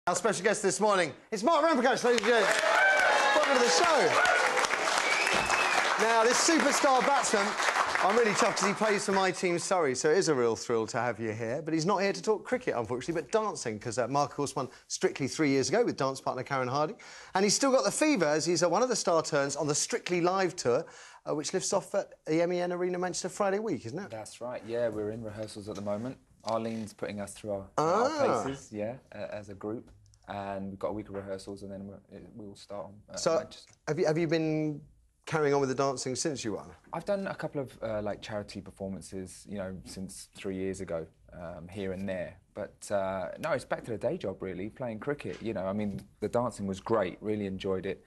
Our special guest this morning is Mark Ramprakash, ladies and gents. Welcome to the show. Now, this superstar batsman, I'm really chuffed because he plays for my team, Surrey, so it is a real thrill to have you here. But he's not here to talk cricket, unfortunately, but dancing, because Mark, of course, won Strictly 3 years ago with dance partner Karen Harding. And he's still got the fever, as he's one of the star turns on the Strictly Live tour, which lifts off at the MEN Arena, Manchester, Friday week, isn't it? That's right, yeah, we're in rehearsals at the moment. Arlene's putting us through our places, yeah, as a group. And we've got a week of rehearsals, and then we will start on Manchester. Have you been carrying on with the dancing since you won? I've done a couple of like charity performances, you know, since 3 years ago, here and there. But no, it's back to the day job really, playing cricket. You know, I mean, the dancing was great, really enjoyed it.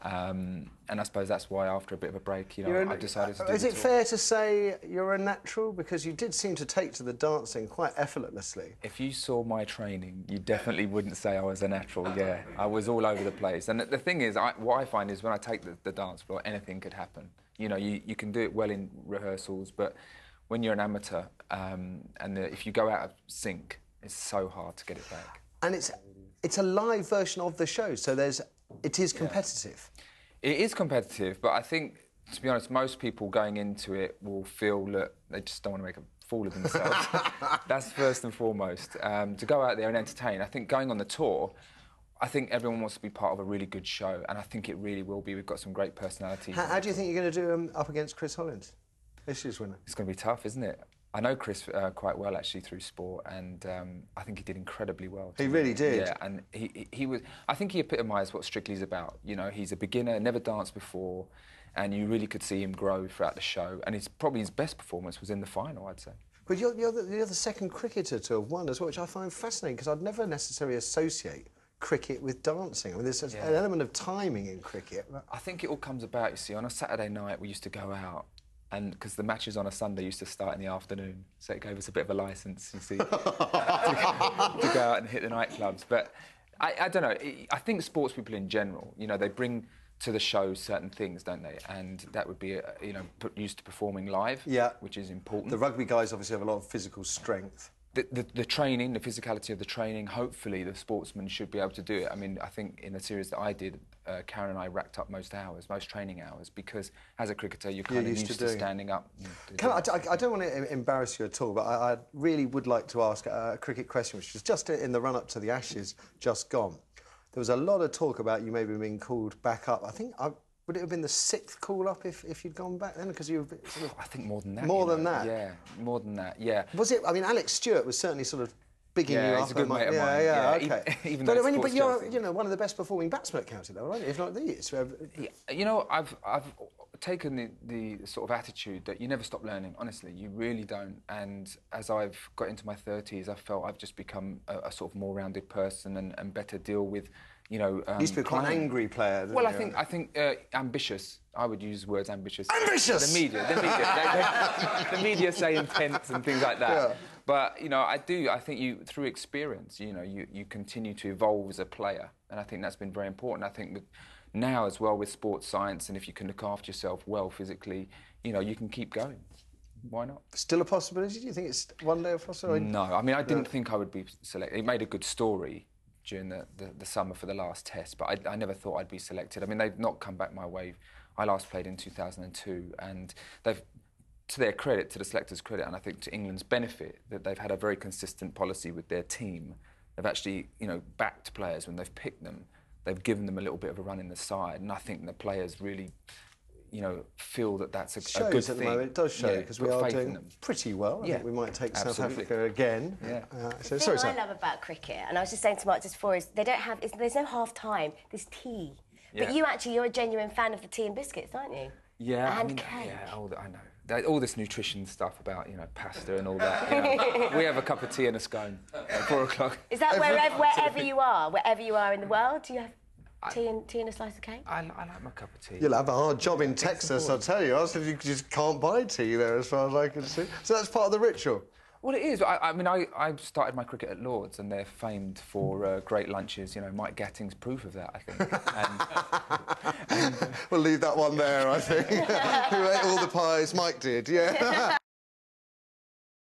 And I suppose that's why, after a bit of a break, you know, I decided to do Is it fair to say you're a natural? Because you did seem to take to the dancing quite effortlessly. If you saw my training, you definitely wouldn't say I was a natural, yeah. I was all over the place. And the thing is, what I find is when I take the dance floor, anything could happen. You know, you can do it well in rehearsals, but when you're an amateur, if you go out of sync, it's so hard to get it back. And it's a live version of the show, so it is competitive. Yeah. It is competitive, but I think, to be honest, most people going into it will feel that they just don't want to make a fool of themselves. That's first and foremost. To go out there and entertain. I think going on the tour, I think everyone wants to be part of a really good show, and I think it really will be. We've got some great personalities. How do you think you're going to do up against Chris Holland, this year's winner? It's going to be tough, isn't it? I know Chris quite well, actually, through sport, and I think he did incredibly well. He really did. Yeah, and he was... I think he epitomised what Strictly's about. You know, he's a beginner, never danced before, and you really could see him grow throughout the show, and probably his best performance was in the final, I'd say. But you're the second cricketer to have won as well, which I find fascinating, because I'd never necessarily associate cricket with dancing. I mean, there's an element of timing in cricket. I think it all comes about, you see, on a Saturday night we used to go out, and because the matches on a Sunday used to start in the afternoon, so it gave us a bit of a licence, you see, to go out and hit the nightclubs. But I don't know, I think sports people in general, you know, they bring to the show certain things, don't they? And that would be, you know, used to performing live, which is important. The rugby guys obviously have a lot of physical strength. The training, the physicality of the training, hopefully the sportsman should be able to do it. I mean, I think in the series that I did, Karen and I racked up most training hours, because as a cricketer, you're kind of used to standing up. I don't want to embarrass you at all, but I really would like to ask a cricket question, which was just in the run-up to the Ashes just gone. There was a lot of talk about you maybe being called back up. I think... Would it have been the 6th call-up if you'd gone back then? Because you were sort of... I think more than that. More than that? Yeah, more than that, yeah. Was it... I mean, Alex Stewart was certainly sort of bigging you up. Yeah, he's a good mate of mine. Yeah, OK. Even but you're, you know, one of the best performing batsmen at county, though, aren't you? If not the... You know, I've taken the sort of attitude that you never stop learning, honestly. You really don't. And as I've got into my 30s, I felt I've just become a sort of more rounded person and better deal with... You know, you used to be quite an angry player, didn't well, you? I think ambitious. I would use words ambitious. Ambitious! The media say intense and things like that. Yeah. But, you know, I think you, through experience, you know, you continue to evolve as a player. And I think that's been very important. I think that now as well with sports science, and if you can look after yourself well physically, you know, you can keep going. Why not? Still a possibility? Do you think it's one day a possibility? No, I mean, I didn't think I would be selected. It made a good story during the summer for the last test, but I never thought I'd be selected. I mean, they've not come back my way. I last played in 2002, and they've, to their credit, to the selectors' credit, and I think to England's benefit, that they've had a very consistent policy with their team. They've actually, you know, backed players when they've picked them. They've given them a little bit of a run in the side, and I think the players really, you know, feel that that's a good thing. At the moment. It does show, because we are doing pretty well. I think we might take South Africa again. Yeah. The thing I love about cricket, and I was just saying to Mark just before, is they don't have... there's no half-time, there's tea. But you're a genuine fan of the tea and biscuits, aren't you? Yeah. And cake. Yeah, I know. All this nutrition stuff about, you know, pasta and all that. You know. We have a cup of tea and a scone at 4 o'clock. Is that wherever you are in the world? Do you have... Tea and a slice of cake? I like my cup of tea. You'll have a hard job in Texas, I'll tell you. You just can't buy tea there, as far as I can see. So that's part of the ritual? Well, it is. I mean, I started my cricket at Lord's, and they're famed for great lunches. You know, Mike Gatting's proof of that, I think. We'll leave that one there, I think. Who ate all the pies? Mike did, yeah.